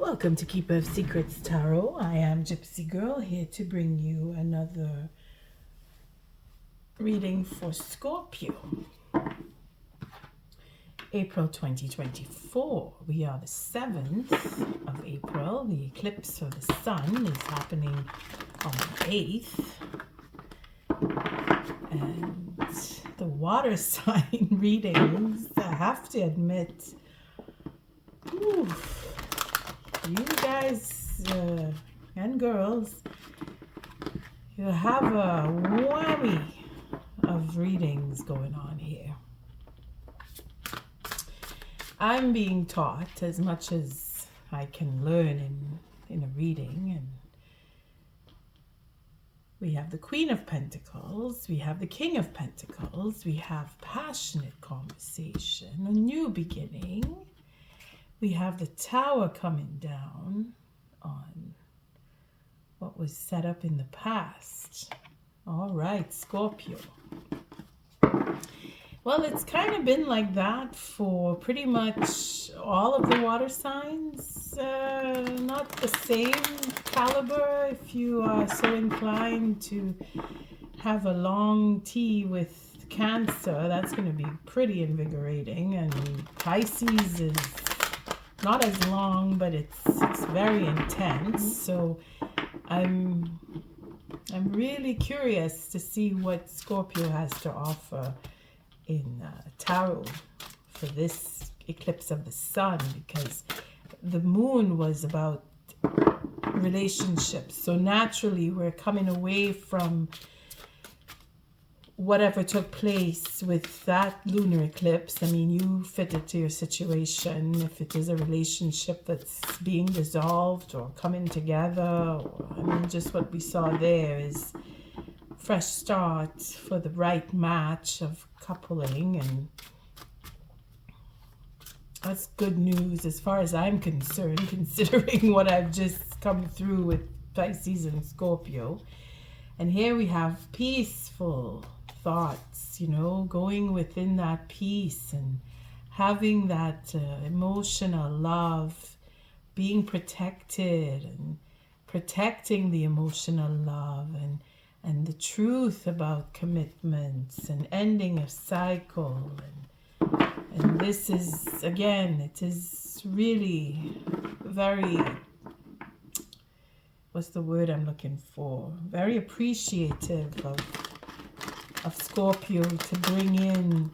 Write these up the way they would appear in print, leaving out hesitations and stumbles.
Welcome to Keeper of Secrets Tarot. I am Gypsy Girl here to bring you another reading for Scorpio. April 2024. We are the 7th of April. The eclipse of the sun is happening on the 8th. And the water sign readings, I have to admit, you guys and girls, you have a whammy of readings going on here. I'm being taught as much as I can learn in a reading, and we have the Queen of Pentacles, we have the King of Pentacles, we have passionate conversation, a new beginning. We have the Tower coming down on what was set up in the past. All right, Scorpio. Well, it's kind of been like that for pretty much all of the water signs. Not the same caliber. If you are so inclined to have a long tea with Cancer, that's going to be pretty invigorating. And Pisces is not as long, but it's very intense. So I'm really curious to see what Scorpio has to offer in tarot for this eclipse of the sun, because the moon was about relationships. So naturally we're coming away from whatever took place with that lunar eclipse. I mean, you fit it to your situation. If it is a relationship that's being dissolved or coming together, or, I mean, just what we saw there is fresh start for the right match of coupling, and that's good news as far as I'm concerned, considering what I've just come through with Pisces and Scorpio. And here we have peaceful thoughts, you know, going within that peace and having that emotional love, being protected and protecting the emotional love, and the truth about commitments and ending a cycle. And this is, again, it is really very, what's the word I'm looking for? Very appreciative of Scorpio to bring in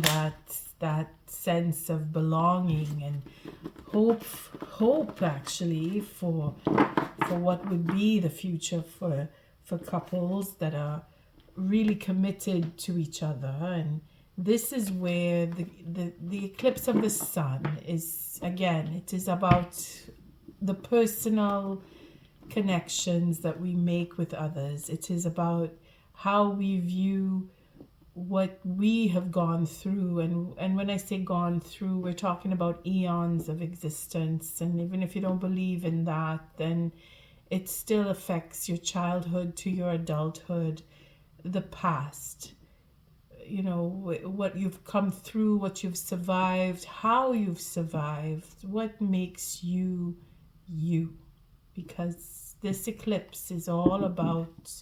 that sense of belonging and hope actually for what would be the future for couples that are really committed to each other. And this is where the eclipse of the sun is, again, it is about the personal connections that we make with others. It is about how we view what we have gone through, and when I say gone through, we're talking about eons of existence. And even if you don't believe in that, then it still affects your childhood to your adulthood, the past, you know, what you've come through, what you've survived, how you've survived, what makes you you. Because this eclipse is all about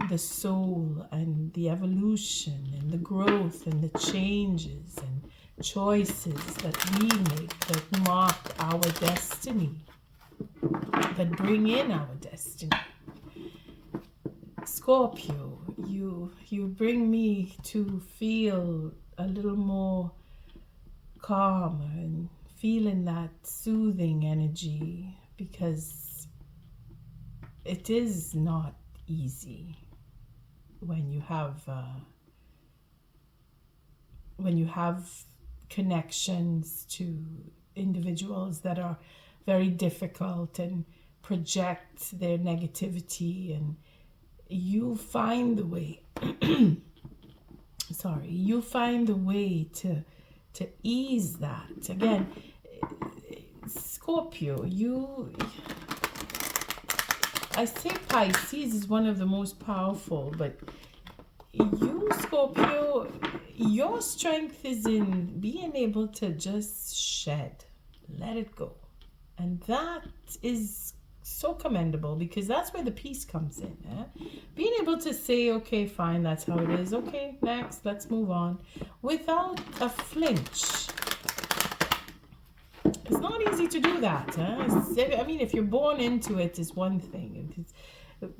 the soul and the evolution and the growth and the changes and choices that we make that mark our destiny, that bring in our destiny. Scorpio, you bring me to feel a little more calmer and feeling that soothing energy, because it is not easy when you have connections to individuals that are very difficult and project their negativity, and you find the way you find the way to ease that. Again, Scorpio, I say Pisces is one of the most powerful, but you, Scorpio, your strength is in being able to just shed. let it go. And that is so commendable, because that's where the peace comes in. Being able to say, okay, fine, that's how it is. Okay, next, let's move on. Without a flinch. It's not easy to do that. I mean, if you're born into it, is one thing.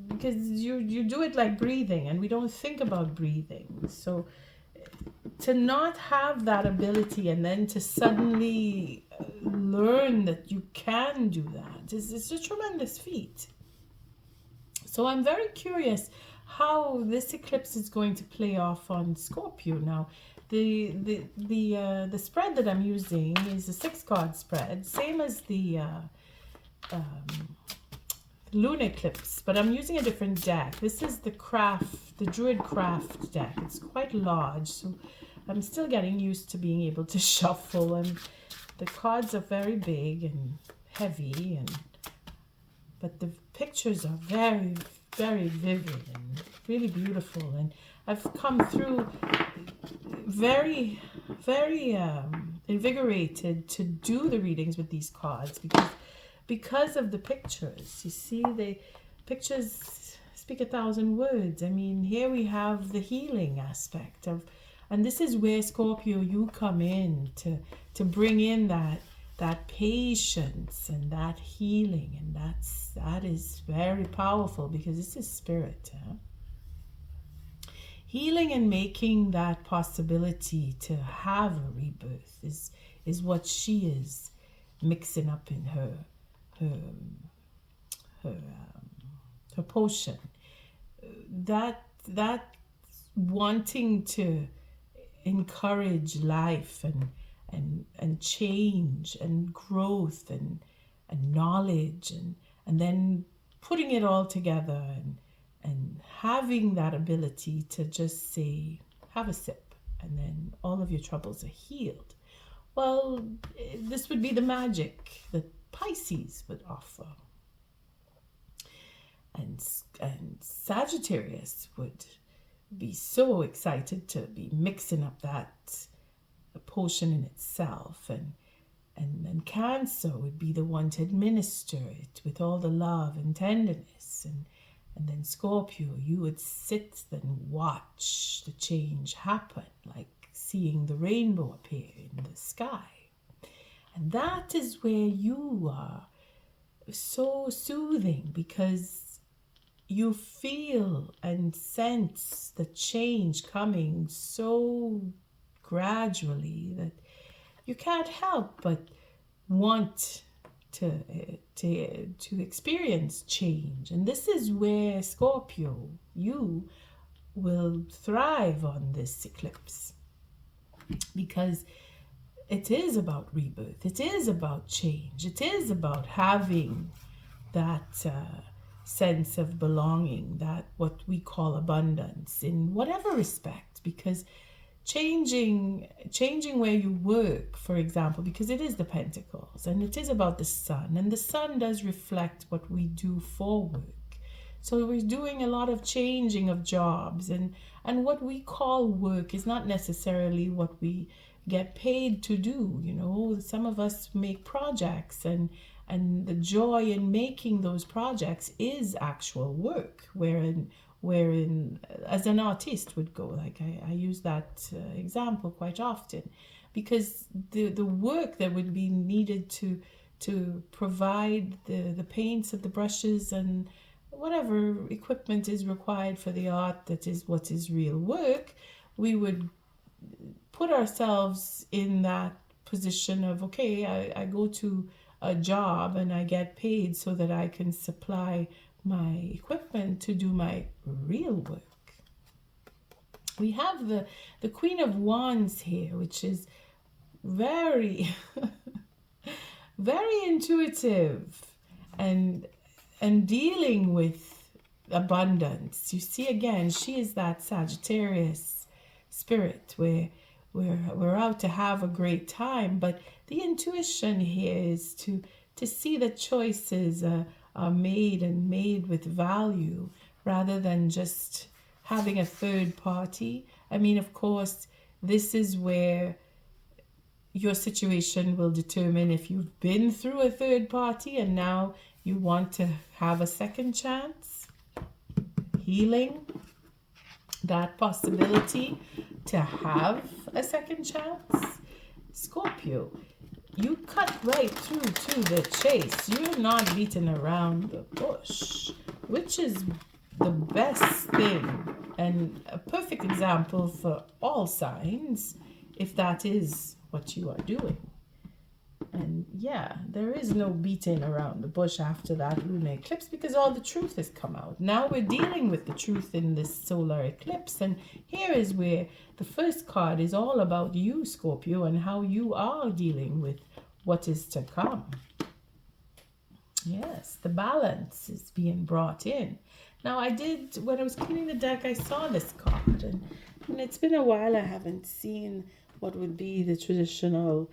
Because you do it like breathing, and we don't think about breathing. So to not have that ability and then to suddenly learn that you can do that is a tremendous feat. So I'm very curious how this eclipse is going to play off on Scorpio. Now, the spread that I'm using is a 6-card spread, same as the lunar eclipse, but I'm using a different deck. This is the Druid Craft deck. It's quite large, so I'm still getting used to being able to shuffle, and the cards are very big and heavy, but the pictures are very, very vivid and really beautiful. And I've come through very, very invigorated to do the readings with these cards, because of the pictures. You see, the pictures speak 1,000 words. I mean, here we have the healing aspect of, and this is where Scorpio, you come in to bring in that patience and that healing, and that is very powerful, because this is spirit. Healing and making that possibility to have a rebirth is what she is mixing up in her potion. That wanting to encourage life and change and growth and knowledge, and then putting it all together and having that ability to just say, have a sip, and then all of your troubles are healed. Well, this would be the magic that Pisces would offer. And Sagittarius would be so excited to be mixing up that potion in itself. And then Cancer would be the one to administer it with all the love and tenderness. And then Scorpio, you would sit and watch the change happen, like seeing the rainbow appear in the sky. And that is where you are so soothing, because you feel and sense the change coming so gradually that you can't help but want to experience change. And this is where Scorpio, you will thrive on this eclipse, because it is about rebirth, it is about change, it is about having that sense of belonging, that what we call abundance in whatever respect. Because changing where you work, for example, because it is the Pentacles and it is about the sun, and the sun does reflect what we do for work. So we're doing a lot of changing of jobs, and what we call work is not necessarily what we get paid to do. You know, some of us make projects, and the joy in making those projects is actual work, wherein as an artist would go. Like I use that example quite often, because the work that would be needed to provide the paints and the brushes and whatever equipment is required for the art, that is what is real work, we would put ourselves in that position of, okay, I go to a job and I get paid so that I can supply my equipment to do my real work. We have the Queen of Wands here, which is very very intuitive and dealing with abundance. You see, again, she is that Sagittarius spirit where we're out to have a great time, but the intuition here is to see that choices are made with value, rather than just having a third party. I mean, of course, this is where your situation will determine if you've been through a third party and now you want to have a second chance. Healing, that possibility to have a second chance. Scorpio, you cut right through to the chase. You're not beating around the bush, which is the best thing and a perfect example for all signs, if that is what you are doing. And yeah, there is no beating around the bush after that lunar eclipse because all the truth has come out. Now we're dealing with the truth in this solar eclipse. And here is where the first card is all about you, Scorpio, and how you are dealing with what is to come. Yes, the balance is being brought in. Now when I was cleaning the deck, I saw this card. And it's been a while I haven't seen what would be the traditional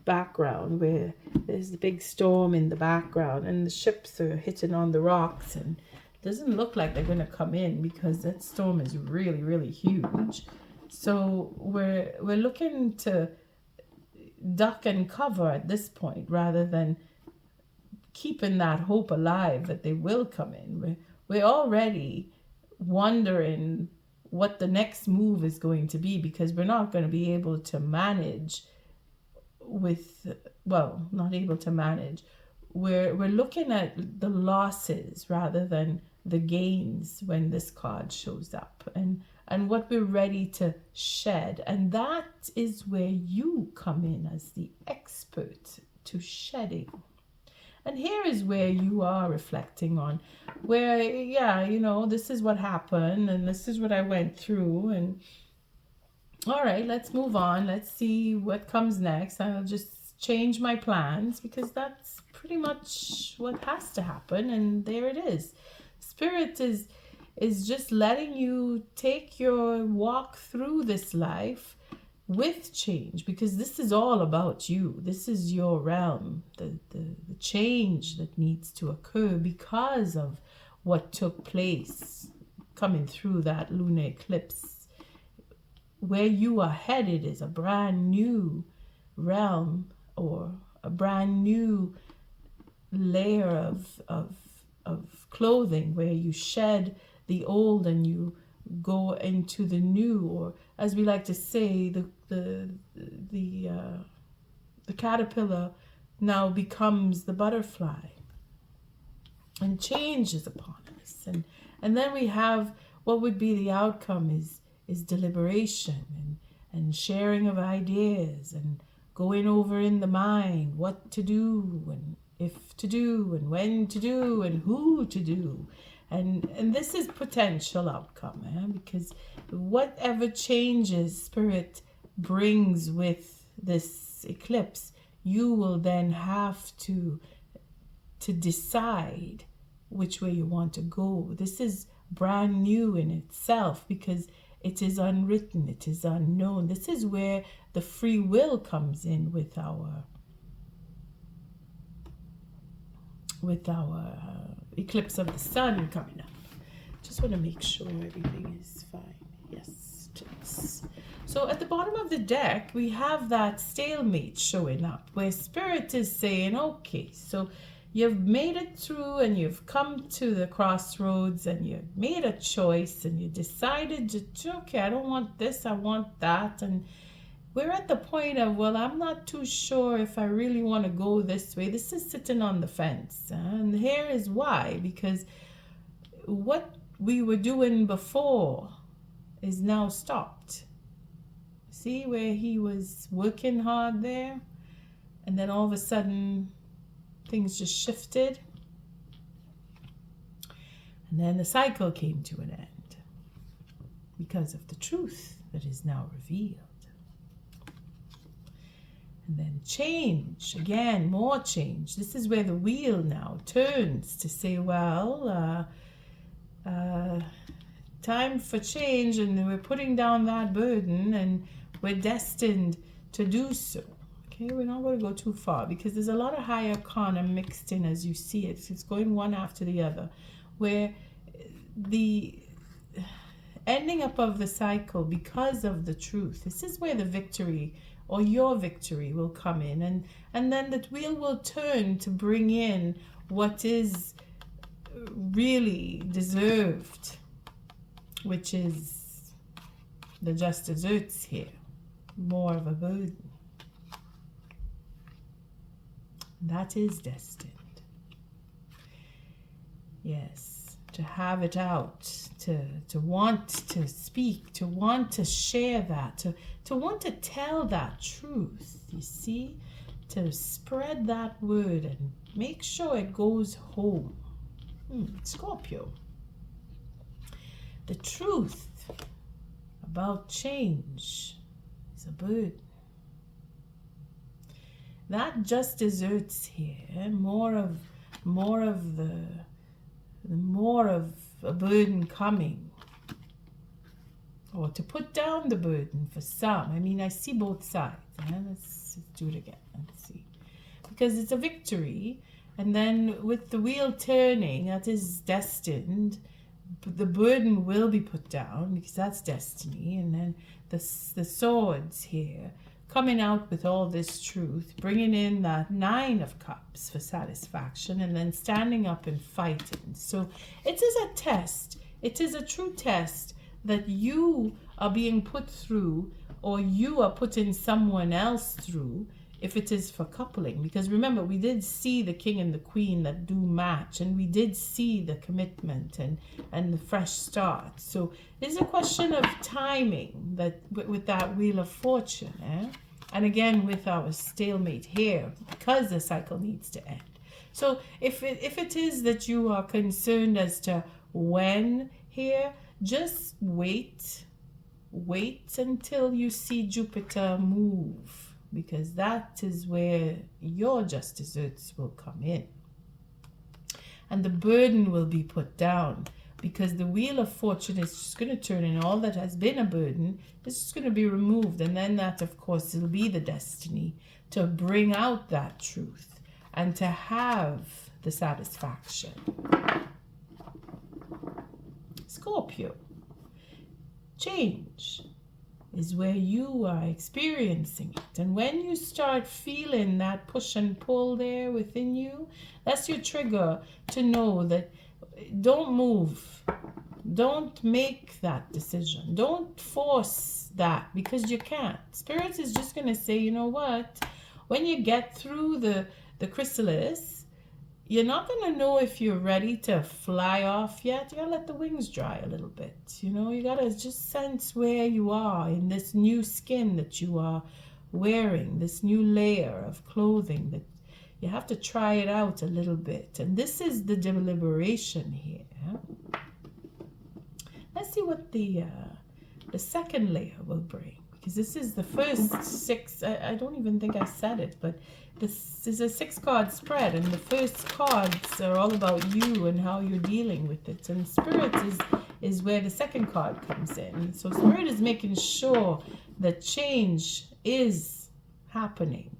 background where there's the big storm in the background and the ships are hitting on the rocks, and it doesn't look like they're going to come in because that storm is really, really huge. So we're looking to duck and cover at this point rather than keeping that hope alive that they will come in. We're already wondering what the next move is going to be because we're not going to be able to manage not able to manage. We're looking at the losses rather than the gains when this card shows up, and what we're ready to shed. And that is where you come in as the expert to shedding. And here is where you are reflecting on where, this is what happened and this is what I went through, and all right, let's move on. Let's see what comes next. I'll just change my plans because that's pretty much what has to happen. And there it is. Spirit is just letting you take your walk through this life with change because this is all about you. This is your realm, the change that needs to occur because of what took place coming through that lunar eclipse. Where you are headed is a brand new realm or a brand new layer of clothing where you shed the old and you go into the new, or as we like to say, the caterpillar now becomes the butterfly, and change is upon us. And then we have what would be the outcome is deliberation and sharing of ideas and going over in the mind what to do and if to do and when to do and who to do. And this is potential outcome, because whatever changes Spirit brings with this eclipse, you will then have to decide which way you want to go. This is brand new in itself because it is unwritten, it is unknown. This is where the free will comes in with our eclipse of the sun coming up. Just want to make sure everything is fine. Yes, yes. So at the bottom of the deck, we have that stalemate showing up where Spirit is saying, okay, so you've made it through and you've come to the crossroads and you've made a choice and you decided to, okay, I don't want this, I want that. And we're at the point of, well, I'm not too sure if I really want to go this way. This is sitting on the fence. And here is why, because what we were doing before is now stopped. See where he was working hard there? And then all of a sudden, things just shifted. And then the cycle came to an end because of the truth that is now revealed. And then change, again, more change. This is where the wheel now turns to say, well, time for change, and we're putting down that burden and we're destined to do so. Okay, we're not going to go too far because there's a lot of high arcana mixed in as you see it. It's going one after the other, where the ending up of the cycle because of the truth. This is where the victory or your victory will come in, and then that wheel will turn to bring in what is really deserved, which is the just desserts here, more of a burden. That is destined. Yes, to have it out, to want to speak, to want to share that, to want to tell that truth, you see, to spread that word and make sure it goes home. Scorpio. The truth about change is a burden. That just desserts here, more of a burden coming, or to put down the burden for some. I mean, I see both sides. Let's do it again. Let's see, because it's a victory, and then with the wheel turning, that is destined. The burden will be put down because that's destiny, and then the swords here coming out with all this truth, bringing in that 9 of Cups for satisfaction, and then standing up and fighting. So it is a test. It is a true test that you are being put through, or you are putting someone else through, if it is for coupling. Because remember, we did see the king and the queen that do match, and we did see the commitment and the fresh start. So it's a question of timing that with that wheel of fortune, and again with our stalemate here, because the cycle needs to end. So if it is that you are concerned as to when here, just wait until you see Jupiter move, because that is where your just desserts will come in. And the burden will be put down, because the wheel of fortune is just going to turn, and all that has been a burden is just going to be removed. And then that, of course, will be the destiny to bring out that truth and to have the satisfaction. Scorpio. Change is where you are experiencing it. And when you start feeling that push and pull there within you, that's your trigger to know that don't move. Don't make that decision. Don't force that, because you can't. Spirit is just going to say, you know what? When you get through the chrysalis, you're not going to know if you're ready to fly off yet. You got to let the wings dry a little bit. You got to just sense where you are in this new skin that you are wearing, this new layer of clothing that you have to try it out a little bit. And this is the deliberation here. Let's see what the second layer will bring, because this is the first 6. I don't even think I said it, but this is a 6-card spread, and the first cards are all about you and how you're dealing with it. And Spirit is where the second card comes in. So Spirit is making sure that change is happening.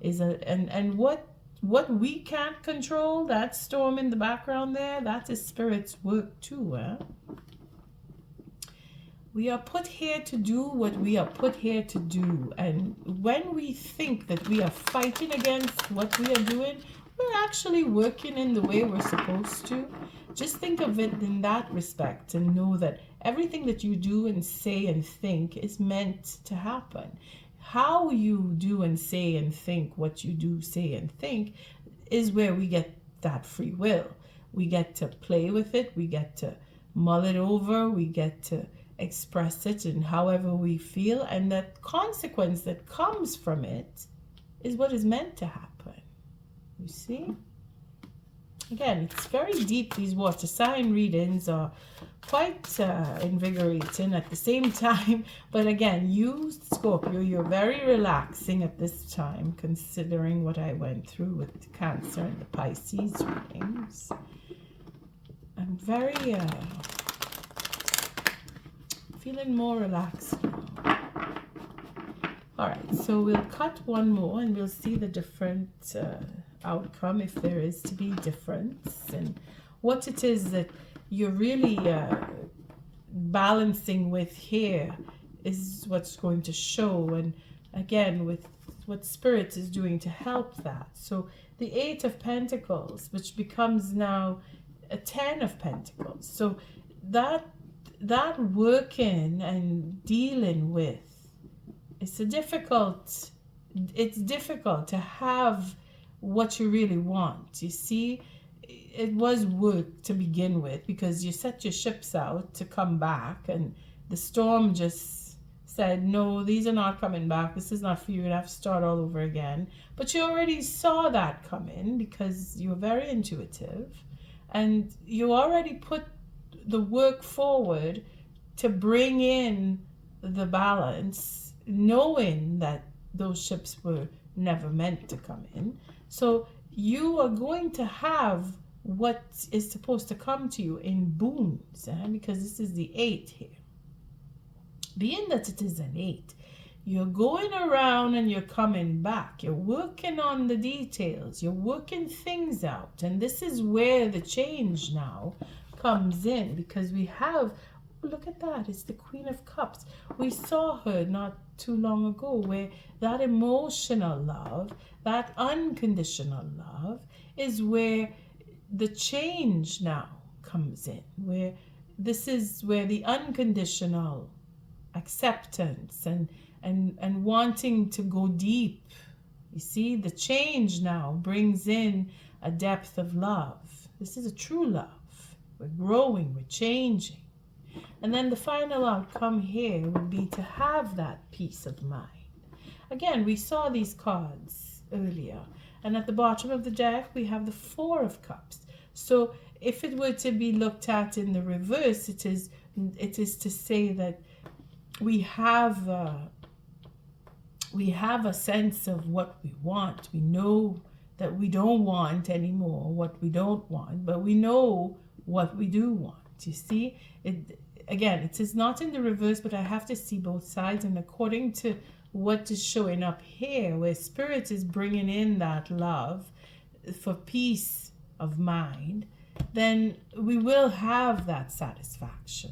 And what we can't control, that storm in the background there, that is Spirit's work too. We are put here to do what we are put here to do. And when we think that we are fighting against what we are doing, we're actually working in the way we're supposed to. Just think of it in that respect, and know that everything that you do and say and think is meant to happen. How you do and say and think what you do, say, and think is where we get that free will. We get to play with it. We get to mull it over. We get to express it in however we feel. And that consequence that comes from it is what is meant to happen. You see? Again, it's very deep. These water sign readings are quite invigorating at the same time. But again, you, Scorpio, you're very relaxing at this time, considering what I went through with the Cancer and the Pisces readings. I'm very feeling more relaxed now. All right, so we'll cut one more and we'll see the different outcome, if there is to be difference, and what it is that you're really balancing with here is what's going to show. And again, with what Spirit is doing to help that. So the 8 of Pentacles, which becomes now a 10 of Pentacles. So that working and dealing with, it's difficult to have what you really want. You see, it was work to begin with, because you set your ships out to come back, and the storm just said, no, these are not coming back. This is not for you. You have to start all over again. But you already saw that coming, because you're very intuitive, and you already put the work forward to bring in the balance, knowing that those ships were never meant to come in. So you are going to have what is supposed to come to you in boons, because this is the 8 here. Being that it is an 8, you're going around and you're coming back. You're working on the details. You're working things out. And this is where the change now comes in, because we have, look at that, it's the Queen of Cups. We saw her not too long ago, where that emotional love, that unconditional love, is where the change now comes in, where this is where the unconditional acceptance and wanting to go deep. You see, the change now brings in a depth of love. This is a true love. We're growing, we're changing. And then the final outcome here would be to have that peace of mind. Again, we saw these cards earlier, and at the bottom of the deck we have the 4 of Cups. So if it were to be looked at in the reverse, it is to say that we have a sense of what we want. We know that we don't want anymore what we don't want, but we know what we do want. You see, it is not in the reverse, but I have to see both sides. And according to what is showing up here, where Spirit is bringing in that love for peace of mind, then we will have that satisfaction.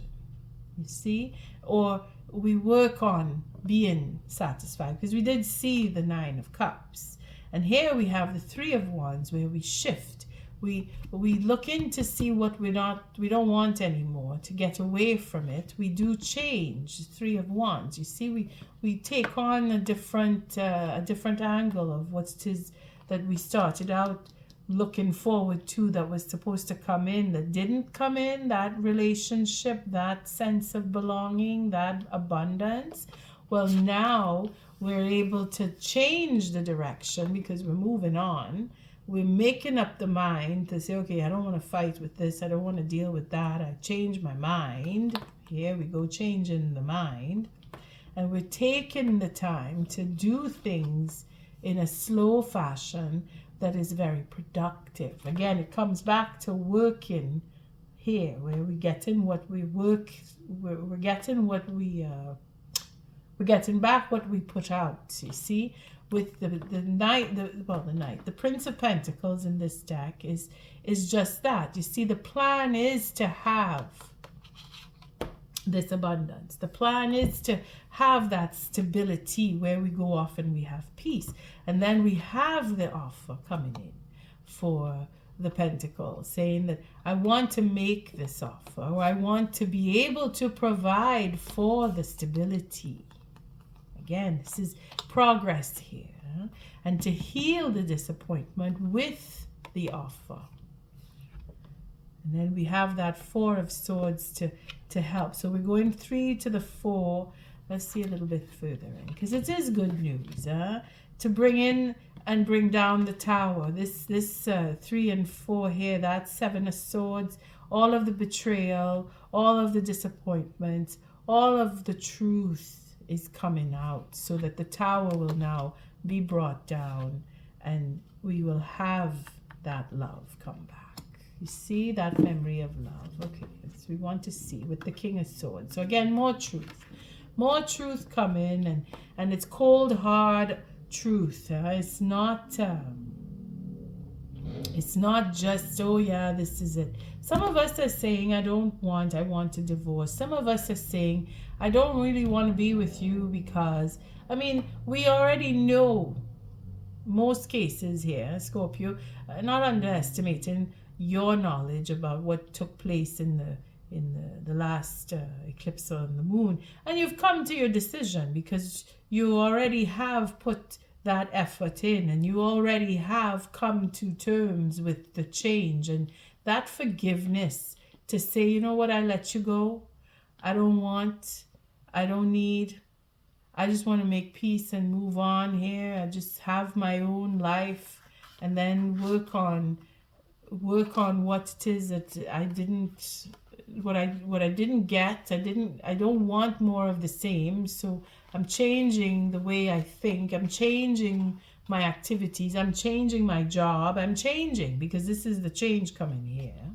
You see, or we work on being satisfied, because we did see the 9 of Cups, and here we have the 3 of Wands, where we shift. We look in to see what we don't want anymore, to get away from it. We do change. 3 of Wands. You see, we take on a different angle of what it is that we started out looking forward to, that was supposed to come in, that didn't come in, that relationship, that sense of belonging, that abundance. Well, now we're able to change the direction, because we're moving on. We're making up the mind to say, okay, I don't want to fight with this. I don't want to deal with that. I changed my mind. Here we go, changing the mind. And we're taking the time to do things in a slow fashion that is very productive. Again, it comes back to working here, where we're getting what we work, we're getting what we're getting back what we put out. You see, with the Prince of Pentacles in this deck is just that. You see, the plan is to have this abundance. The plan is to have that stability, where we go off and we have peace. And then we have the offer coming in for the Pentacles, saying that I want to make this offer, or I want to be able to provide for the stability. Again, this is progress here. And to heal the disappointment with the offer. And then we have that 4 of Swords to help. So we're going 3 to the 4. Let's see a little bit further in, because it is good news to bring in and bring down the Tower. This 3 and 4 here, that's 7 of Swords, all of the betrayal, all of the disappointments, all of the truth is coming out, so that the Tower will now be brought down, and we will have that love come back. You see, that memory of love. Okay, so we want to see with the King of Swords. So again, more truth come in, and it's cold, hard truth. It's not It's not just, oh yeah, this is it. Some of us are saying, I want a divorce. Some of us are saying, I don't really want to be with you because, I mean, we already know most cases here, Scorpio, not underestimating your knowledge about what took place in the last eclipse on the moon, and you've come to your decision because you already have put that effort in, and you already have come to terms with the change and that forgiveness to say, you know what, I let you go. I don't need, I just want to make peace and move on here. I just have my own life, and then work on what it is that I didn't, what I didn't get. I don't want more of the same. So I'm changing the way I think. I'm changing my activities. I'm changing my job. I'm changing because this is the change coming here.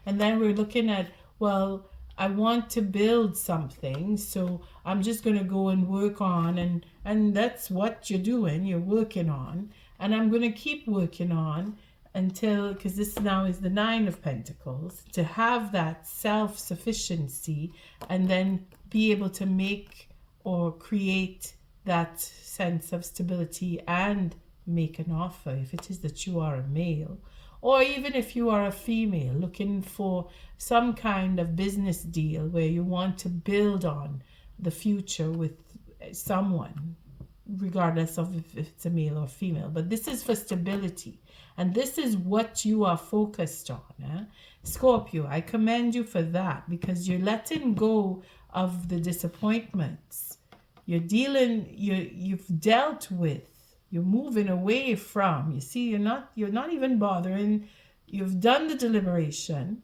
And then we're looking at, well, I want to build something, so I'm just going to go and work on, and that's what you're doing. You're working on, and I'm going to keep working on until, because this now is the 9 of Pentacles, to have that self-sufficiency and then be able to make or create that sense of stability and make an offer if it is that you are a male. Or even if you are a female looking for some kind of business deal where you want to build on the future with someone, regardless of if it's a male or female. But this is for stability. And this is what you are focused on. Scorpio, I commend you for that, because you're letting go of the disappointments. You've dealt with. You're moving away from. You see, you're not even bothering. You've done the deliberation,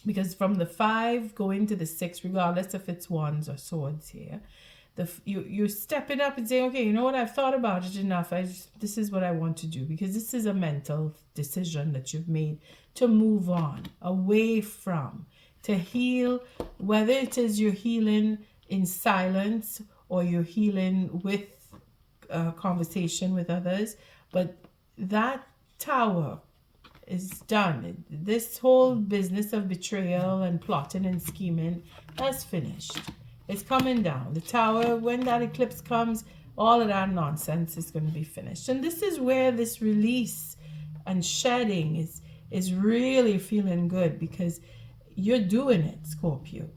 because from the 5 going to the 6, regardless if it's wands or swords here, you're stepping up and saying, okay, you know what, I've thought about it enough. This is what I want to do, because this is a mental decision that you've made to move on, away from, to heal, whether it is you're healing in silence or you're healing with conversation with others. But that tower is done. This whole business of betrayal and plotting and scheming, that's finished. It's coming down. The tower, when that eclipse comes, all of that nonsense is going to be finished. And this is where this release and shedding is really feeling good, because you're doing it, Scorpio.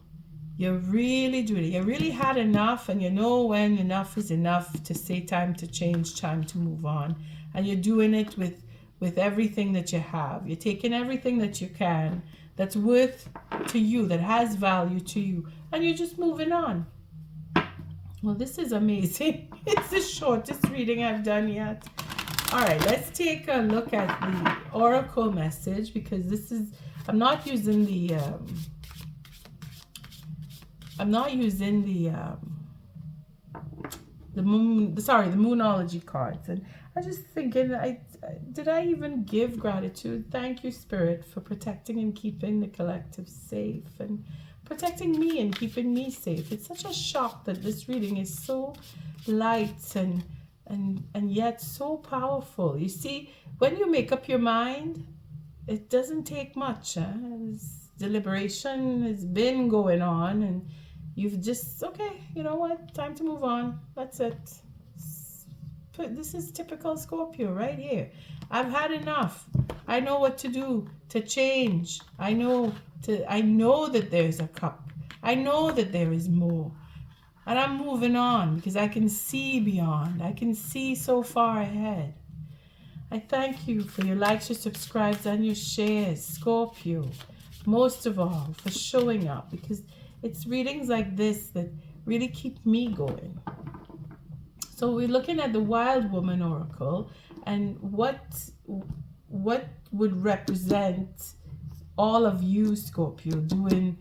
You're really doing it. You really had enough, and you know when enough is enough to say time to change, time to move on. And you're doing it with everything that you have. You're taking everything that you can that's worth to you, that has value to you, and you're just moving on. Well, this is amazing. It's the shortest reading I've done yet. All right, let's take a look at the oracle message, because this is, I'm not using the moonology cards. And I was just thinking, did I even give gratitude? Thank you, Spirit, for protecting and keeping the collective safe, and protecting me and keeping me safe. It's such a shock that this reading is so light and yet so powerful. You see, when you make up your mind, it doesn't take much. Deliberation has been going on, and you've just, okay, you know what, time to move on. That's it. This is typical Scorpio right here. I've had enough. I know what to do to change. I know that there's a cup. I know that there is more. And I'm moving on because I can see beyond. I can see so far ahead. I thank you for your likes, your subscribes, and your shares, Scorpio. Most of all, for showing up, because it's readings like this that really keep me going. So we're looking at the Wild Woman Oracle, and what would represent all of you, Scorpio, doing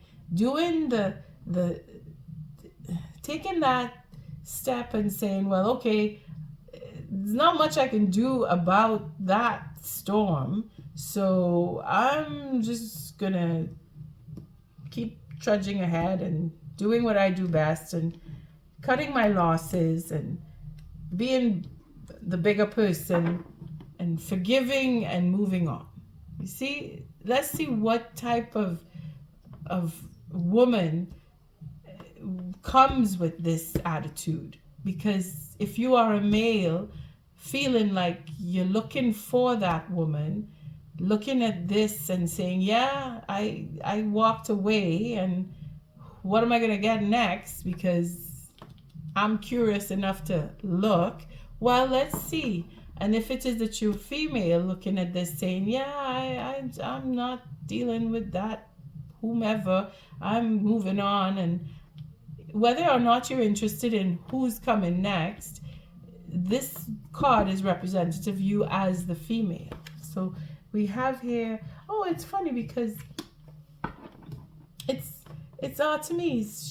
the taking that step and saying, well, okay, there's not much I can do about that storm, so I'm just gonna keep trudging ahead and doing what I do best and cutting my losses and being the bigger person and forgiving and moving on. You see, let's see what type of woman comes with this attitude. Because if you are a male feeling like you're looking for that woman, looking at this and saying, yeah, I walked away, and what am I going to get next? Because I'm curious enough to look. Well, let's see. And if it is that you're female looking at this saying, yeah, I'm not dealing with that whomever, I'm moving on, and whether or not you're interested in who's coming next, this card is representative of you as the female. So we have here, oh, it's funny because it's Artemis.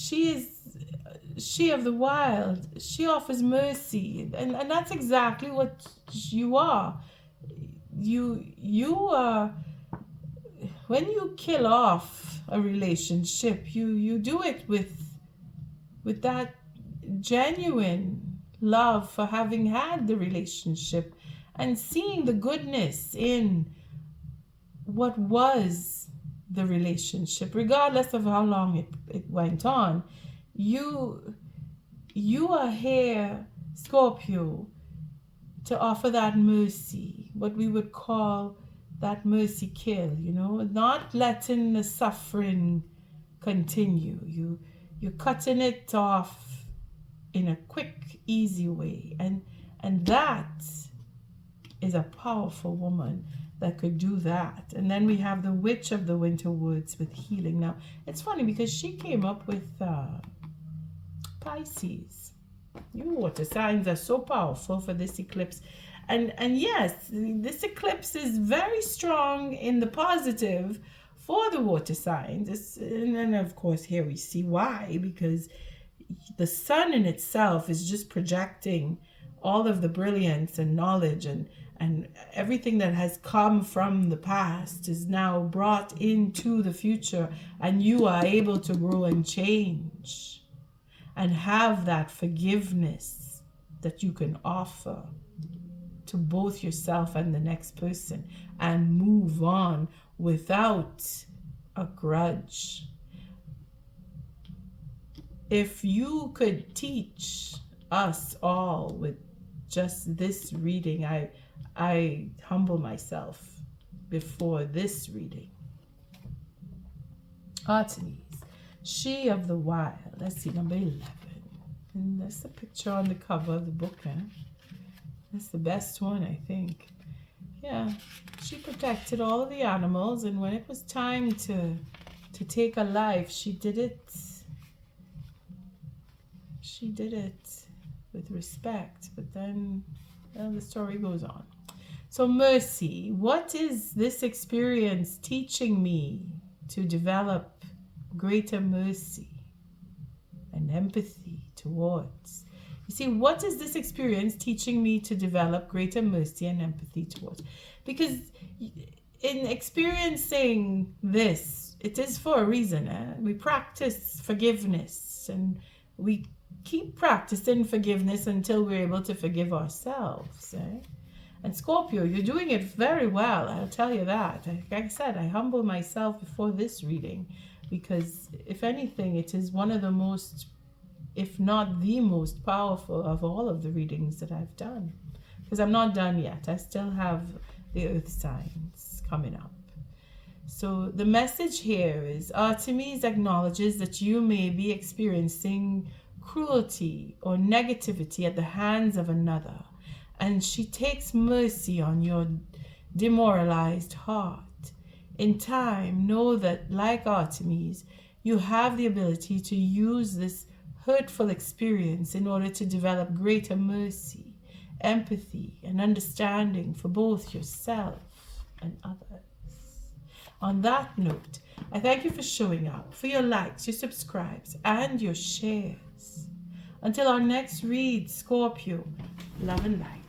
She of the wild. She offers mercy, and that's exactly what you are. You are, when you kill off a relationship, you do it with that genuine love for having had the relationship and seeing the goodness in what was the relationship, regardless of how long it went on. You are here, Scorpio, to offer that mercy, what we would call that mercy kill, not letting the suffering continue. You're cutting it off in a quick, easy way. And that is a powerful woman that could do that. And then we have the Witch of the Winter Woods with healing. Now, it's funny because she came up with Pisces. You water signs are so powerful for this eclipse. And yes, this eclipse is very strong in the positive for the water signs. And then, of course, here we see why. Because the sun in itself is just projecting all of the brilliance and knowledge and everything that has come from the past is now brought into the future, and you are able to grow and change and have that forgiveness that you can offer to both yourself and the next person and move on without a grudge. If you could teach us all with just this reading, I humble myself before this reading. Artemis, she of the wild. Let's see, number 11. And that's the picture on the cover of the book, huh? That's the best one, I think. Yeah, she protected all of the animals, and when it was time to take a life, she did it. She did it with respect, but then, well, the story goes on. So mercy, what is this experience teaching me to develop greater mercy and empathy towards? You see, what is this experience teaching me to develop greater mercy and empathy towards? Because in experiencing this, it is for a reason. We practice forgiveness, and we keep practicing forgiveness until we're able to forgive ourselves. And Scorpio, you're doing it very well, I'll tell you that. Like I said, I humble myself before this reading, because if anything, it is one of the most, if not the most powerful of all of the readings that I've done. Because I'm not done yet. I still have the earth signs coming up. So the message here is Artemis acknowledges that you may be experiencing cruelty or negativity at the hands of another, and she takes mercy on your demoralized heart. In time, know that, like Artemis, you have the ability to use this hurtful experience in order to develop greater mercy, empathy, and understanding for both yourself and others. On that note, I thank you for showing up, for your likes, your subscribes, and your shares. Until our next read, Scorpio, love and light.